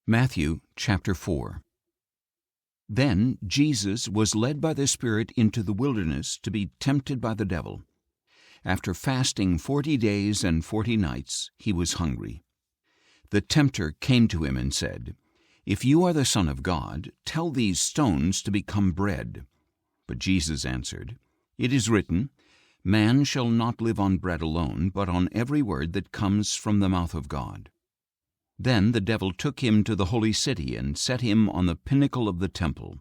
Matthew chapter 4. Then Jesus was led by the Spirit into the wilderness to be tempted by the devil. After fasting 40 days and 40 nights, he was hungry. The tempter came to him and said, "If you are the Son of God, tell these stones to become bread." But Jesus answered, "It is written, 'Man shall not live on bread alone, but on every word that comes from the mouth of God.'" Then the devil took him to the holy city and set him on the pinnacle of the temple.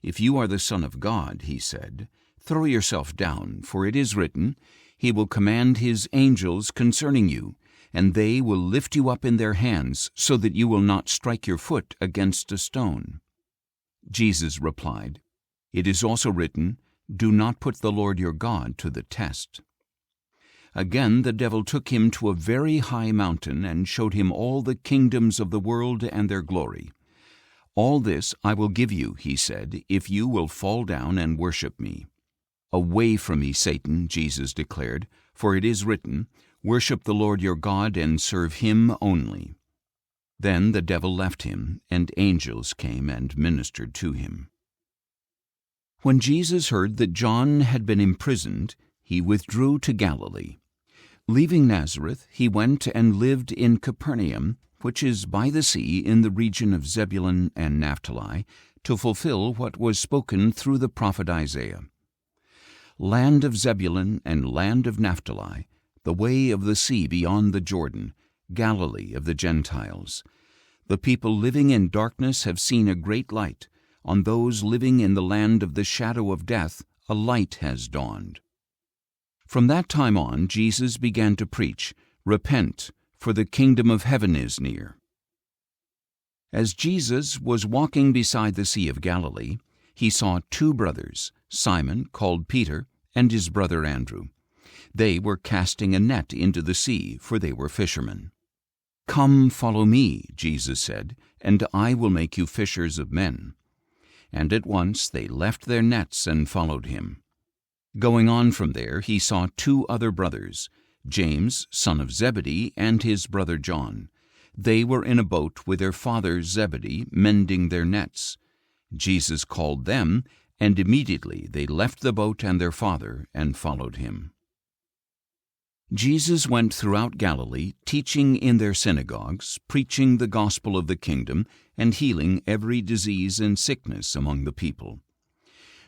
"If you are the Son of God," he said, "throw yourself down, for it is written, 'He will command his angels concerning you, and they will lift you up in their hands, so that you will not strike your foot against a stone.'" Jesus replied, "It is also written, 'Do not put the Lord your God to the test.'" Again the devil took him to a very high mountain and showed him all the kingdoms of the world and their glory. "All this I will give you," he said, "if you will fall down and worship me." "Away from me, Satan," Jesus declared, "for it is written, 'Worship the Lord your God and serve him only.'" Then the devil left him, and angels came and ministered to him. When Jesus heard that John had been imprisoned, he withdrew to Galilee. Leaving Nazareth, he went and lived in Capernaum, which is by the sea in the region of Zebulun and Naphtali, to fulfill what was spoken through the prophet Isaiah. "Land of Zebulun and land of Naphtali, the way of the sea beyond the Jordan, Galilee of the Gentiles. The people living in darkness have seen a great light. On those living in the land of the shadow of death, a light has dawned." From that time on, Jesus began to preach, "Repent, for the kingdom of heaven is near." As Jesus was walking beside the Sea of Galilee, he saw two brothers, Simon, called Peter, and his brother Andrew. They were casting a net into the sea, for they were fishermen. "Come, follow me," Jesus said, "and I will make you fishers of men." And at once they left their nets and followed him. Going on from there, he saw two other brothers, James, son of Zebedee, and his brother John. They were in a boat with their father Zebedee, mending their nets. Jesus called them, and immediately they left the boat and their father and followed him. Jesus went throughout Galilee, teaching in their synagogues, preaching the gospel of the kingdom, and healing every disease and sickness among the people.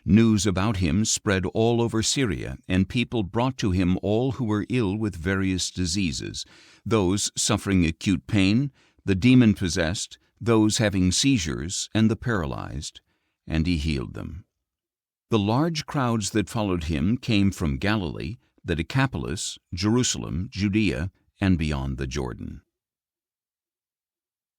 News about him spread all over Syria, and people brought to him all who were ill with various diseases, those suffering acute pain, the demon-possessed, those having seizures, and the paralyzed, and he healed them. The large crowds that followed him came from Galilee, the Decapolis, Jerusalem, Judea, and beyond the Jordan.